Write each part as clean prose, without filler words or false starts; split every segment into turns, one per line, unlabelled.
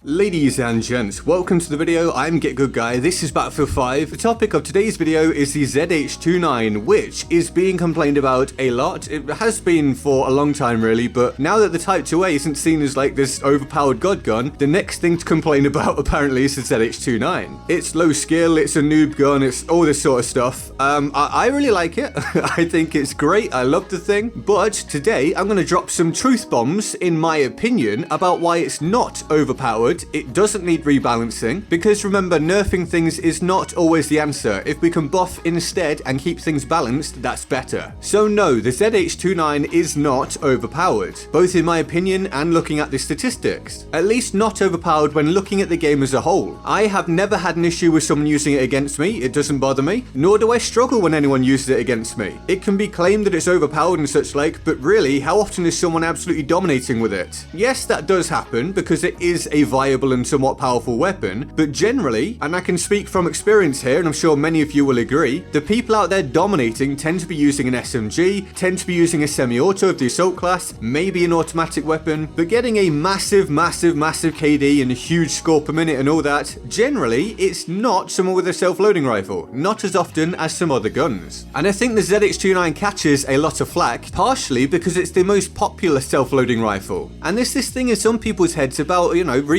Ladies and gents, welcome to the video. I'm GetGoodGuy. This is Battlefield 5. The topic of today's video is the ZH-29, which is being complained about a lot. It has been for a long time really, but now that the Type 2A isn't seen as like this overpowered god gun, the next thing to complain about apparently is the ZH-29. It's low skill, it's a noob gun, it's all this sort of stuff. I really like it. I think it's great. I love the thing. But today I'm going to drop some truth bombs, in my opinion, about why it's not overpowered. It doesn't need rebalancing, because remember, nerfing things is not always the answer. If we can buff instead and keep things balanced, that's better. So no, the ZH-29 is not overpowered, both in my opinion and looking at the statistics. At least not overpowered when looking at the game as a whole. I have never had an issue with someone using it against me. It doesn't bother me, nor do I struggle when anyone uses it against me. It can be claimed that it's overpowered and such like, but really, how often is someone absolutely dominating with it? Yes, that does happen because it is a viable and somewhat powerful weapon, but generally, and I can speak from experience here, and I'm sure many of you will agree, the people out there dominating tend to be using an SMG, tend to be using a semi-auto of the assault class, maybe an automatic weapon, but getting a massive KD and a huge score per minute and all that, generally, it's not someone with a self-loading rifle, not as often as some other guns. And I think the ZH-29 catches a lot of flack, partially because it's the most popular self-loading rifle. And there's this thing in some people's heads about,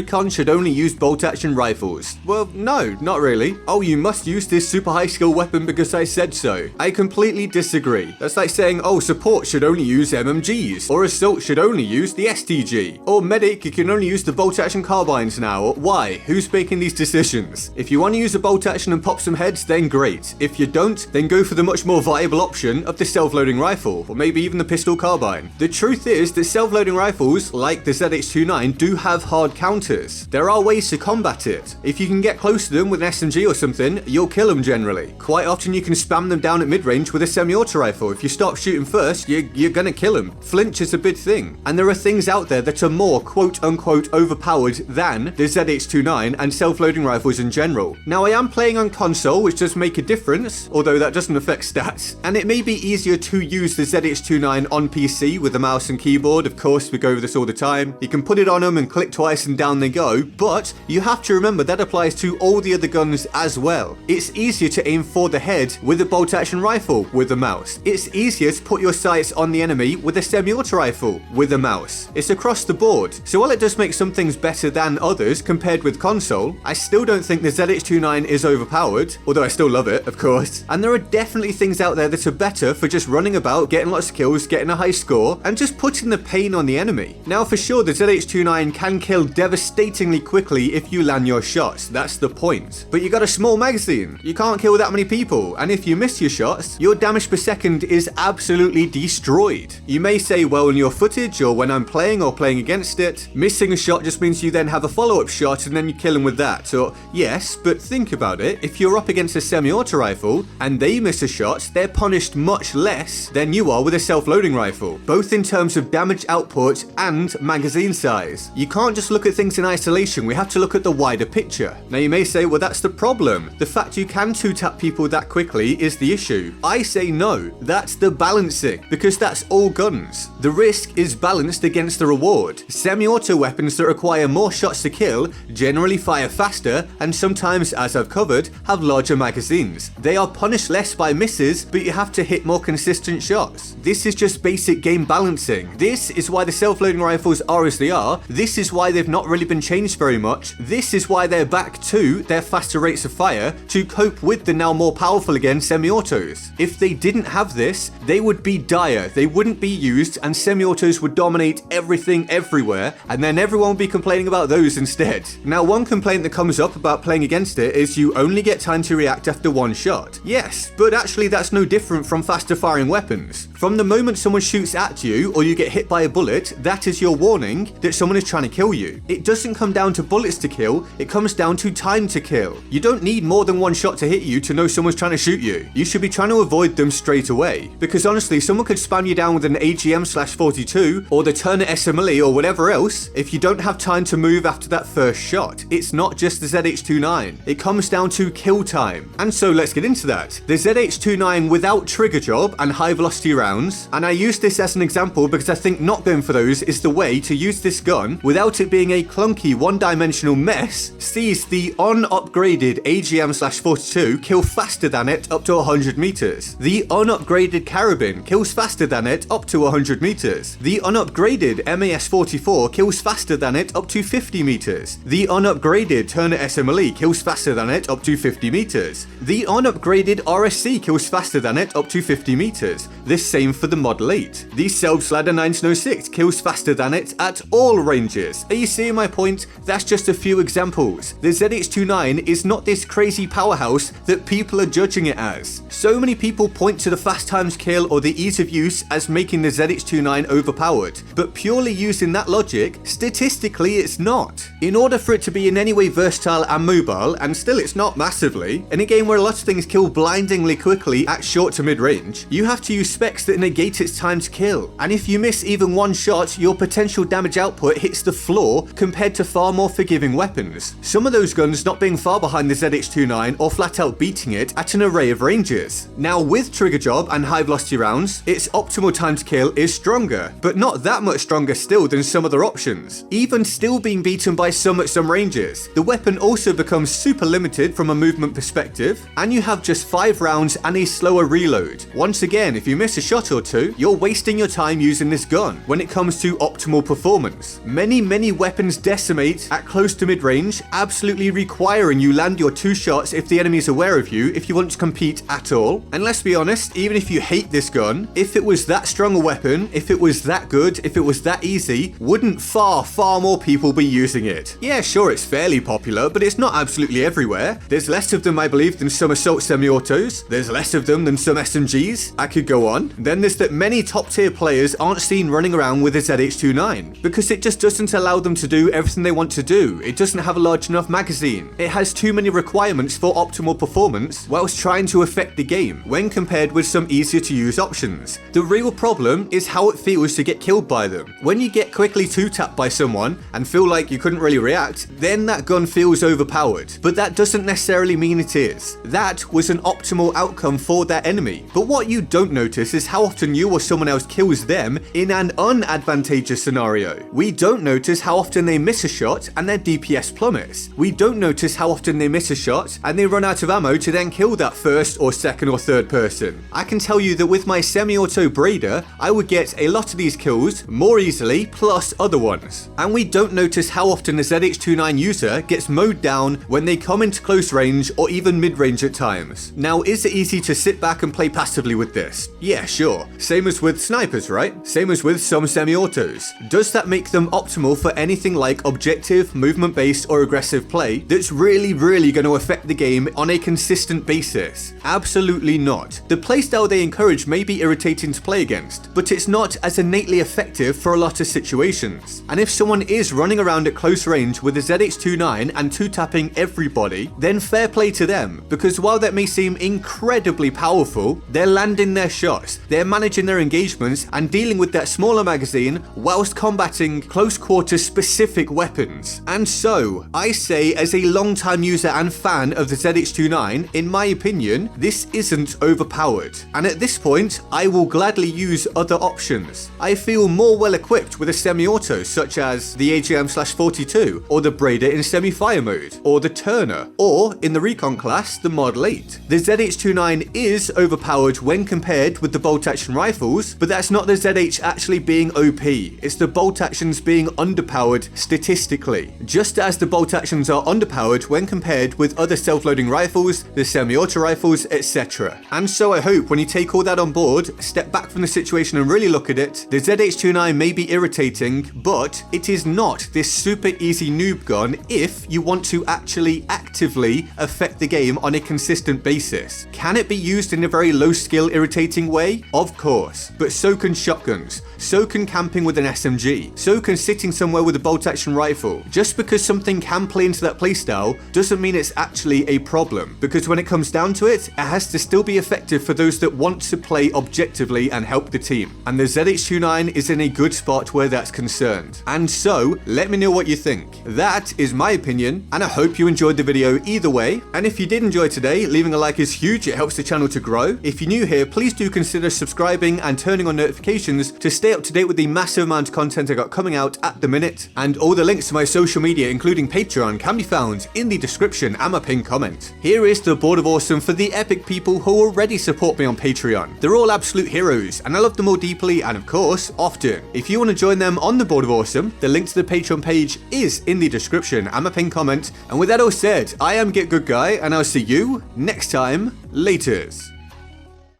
recon should only use bolt-action rifles. Well, no, not really. Oh, you must use this super high-skill weapon because I said so. I completely disagree. That's like saying, oh, support should only use MMGs, or assault should only use the STG, or medic, you can only use the bolt-action carbines now. Why? Who's making these decisions? If you want to use a bolt-action and pop some heads, then great. If you don't, then go for the much more viable option of the self-loading rifle, or maybe even the pistol carbine. The truth is that self-loading rifles, like the ZH-29, do have hard counters. There are ways to combat it. If you can get close to them with an SMG or something, you'll kill them generally. Quite often you can spam them down at mid-range with a semi-auto rifle. If you stop shooting first, you're gonna kill them. Flinch is a big thing. And there are things out there that are more quote-unquote overpowered than the ZH-29 and self-loading rifles in general. Now I am playing on console, which does make a difference, although that doesn't affect stats. And it may be easier to use the ZH-29 on PC with a mouse and keyboard. Of course, we go over this all the time. You can put it on them and click twice and down they go, but you have to remember that applies to all the other guns as well. It's easier to aim for the head with a bolt-action rifle with a mouse. It's easier to put your sights on the enemy with a semi-auto rifle with a mouse. It's across the board. So while it does make some things better than others compared with console, I still don't think the ZH-29 is overpowered, although I still love it, of course. And there are definitely things out there that are better for just running about, getting lots of kills, getting a high score, and just putting the pain on the enemy. Now for sure, the ZH-29 can kill devastatingly quickly if you land your shots. That's the point. But you got a small magazine. You can't kill that many people, and if you miss your shots, your damage per second is absolutely destroyed. You may say, well, in your footage or when I'm playing or playing against it, missing a shot just means you then have a follow-up shot and then you kill them with that. So yes, but think about it. If you're up against a semi-auto rifle and they miss a shot, they're punished much less than you are with a self-loading rifle, both in terms of damage output and magazine size. You can't just look at things in isolation. We have to look at the wider picture. Now you may say, well, that's the problem. The fact you can two-tap people that quickly is the issue. I say no. That's the balancing, because that's all guns. The risk is balanced against the reward. Semi-auto weapons that require more shots to kill generally fire faster and sometimes, as I've covered, have larger magazines. They are punished less by misses, but you have to hit more consistent shots. This is just basic game balancing. This is why the self-loading rifles are as they are. This is why they've not really been changed very much. This is why they're back to their faster rates of fire to cope with the now more powerful again semi-autos. If they didn't have this, they would be dire. They wouldn't be used and semi-autos would dominate everything everywhere, and then everyone would be complaining about those instead. Now one complaint that comes up about playing against it is you only get time to react after one shot. Yes, but actually that's no different from faster firing weapons. From the moment someone shoots at you or you get hit by a bullet, that is your warning that someone is trying to kill you. It doesn't come down to bullets to kill, it comes down to time to kill. You don't need more than one shot to hit you to know someone's trying to shoot you. You should be trying to avoid them straight away. Because honestly, someone could spam you down with an AGM/42 or the Turner SMLE or whatever else if you don't have time to move after that first shot. It's not just the ZH-29. It comes down to kill time. And so let's get into that. The ZH-29 without trigger job and high velocity rounds, and I use this as an example because I think not going for those is the way to use this gun without it being a clunky clunky one-dimensional mess sees the unupgraded AGM/42 kill faster than it up to 100 meters. The unupgraded Carabin kills faster than it up to 100 meters. The unupgraded MAS-44 kills faster than it up to 50 meters. The unupgraded Turner SMLE kills faster than it up to 50 meters. The unupgraded RSC kills faster than it up to 50 meters. The same for the Model 8. The Selbst Ladder 1906 kills faster than it at all ranges. Are you seeing my point? That's just a few examples. The ZH-29 is not this crazy powerhouse that people are judging it as. So many people point to the fast times kill or the ease of use as making the ZH-29 overpowered, but purely using that logic, statistically it's not. In order for it to be in any way versatile and mobile, and still it's not massively, in a game where a lot of things kill blindingly quickly at short to mid range, you have to use specs that negate its time to kill. And if you miss even one shot, your potential damage output hits the floor compared to far more forgiving weapons. Some of those guns not being far behind the ZH-29 or flat out beating it at an array of ranges. Now with trigger job and high velocity rounds, its optimal time to kill is stronger, but not that much stronger still than some other options. Even still being beaten by some at some ranges, the weapon also becomes super limited from a movement perspective, and you have just 5 rounds and a slower reload. Once again, if you miss a shot or two, you're wasting your time using this gun when it comes to optimal performance. Many weapons decimate at close to mid-range, absolutely requiring you land your 2 shots if the enemy is aware of you if you want to compete at all. And let's be honest, even if you hate this gun, if it was that strong a weapon, if it was that good, if it was that easy, wouldn't far more people be using it? Yeah, sure, it's fairly popular, but it's not absolutely everywhere. There's less of them, I believe, than some assault semi-autos. There's less of them than some SMGs. I could go on. Then there's that many top-tier players aren't seen running around with a ZH-29 because it just doesn't allow them to do everything they want to do. It doesn't have a large enough magazine. It has too many requirements for optimal performance whilst trying to affect the game when compared with some easier to use options. The real problem is how it feels to get killed by them. When you get quickly 2-tapped by someone and feel like you couldn't really react, then that gun feels overpowered. But that doesn't necessarily mean it is. That was an optimal outcome for that enemy. But what you don't notice is how often you or someone else kills them in an unadvantageous scenario. We don't notice how often they miss a shot and their DPS plummets. We don't notice how often they miss a shot and they run out of ammo to then kill that first or second or third person. I can tell you that with my semi-auto Braider, I would get a lot of these kills more easily, plus other ones. And we don't notice how often the ZH-29 user gets mowed down when they come into close range or even mid-range at times. Now, is it easy to sit back and play passively with this? Yeah, sure. Same as with snipers, right? Same as with some semi-autos. Does that make them optimal for anything like objective, movement-based or aggressive play that's really going to affect the game on a consistent basis? Absolutely not. The playstyle they encourage may be irritating to play against, but it's not as innately effective for a lot of situations. And if someone is running around at close range with a ZH-29 and 2-tapping everybody, then fair play to them, because while that may seem incredibly powerful, they're landing their shots, they're managing their engagements and dealing with that smaller magazine whilst combating close quarter specific weapons. And so, I say as a long-time user and fan of the ZH-29, in my opinion, this isn't overpowered. And at this point, I will gladly use other options. I feel more well equipped with a semi-auto such as the AGM/42 or the Braider in semi-fire mode, or the Turner, or in the recon class, the Model 8. The ZH-29 is overpowered when compared with the bolt-action rifles, but that's not the ZH actually being OP. It's the bolt-actions being underpowered statistically, just as the bolt-actions are underpowered when compared with other self-loading rifles, the semi-auto rifles, etc. And so I hope when you take all that on board, step back from the situation and really look at it, the ZH-29 may be irritating, but it is not this super easy noob gun if you want to actually actively affect the game on a consistent basis. Can it be used in a very low skill irritating way? Of course, but so can shotguns, so can camping with an SMG, so can sitting somewhere with a bolt action rifle. Just because something can play into that playstyle doesn't mean it's actually a problem, because when it comes down to it, it has to still be effective for those that want to play objectively and help the team. And the ZH-29 is in a good spot where that's concerned. And so, let me know what you think. That is my opinion, and I hope you enjoyed the video either way. And if you did enjoy today, leaving a like is huge, it helps the channel to grow. If you're new here, please do consider subscribing and turning on notifications to stay stay up to date with the massive amount of content I got coming out at the minute. And all the links to my social media, including Patreon, can be found in the description and my pinned comment. Here is the Board of Awesome for the epic people who already support me on Patreon. They're all absolute heroes, and I love them all deeply and, of course, often. If you want to join them on the Board of Awesome, the link to the Patreon page is in the description and my pinned comment. And with that all said, I am GetGoodGuy, and I'll see you next time. Laters.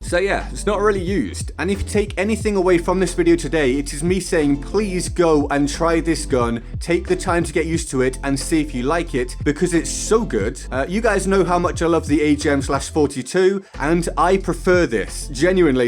So yeah, it's not really used, and if you take anything away from this video today, it is me saying please go and try this gun, take the time to get used to it and see if you like it, because it's so good. You guys know how much I love the AGM/42, and I prefer this, genuinely.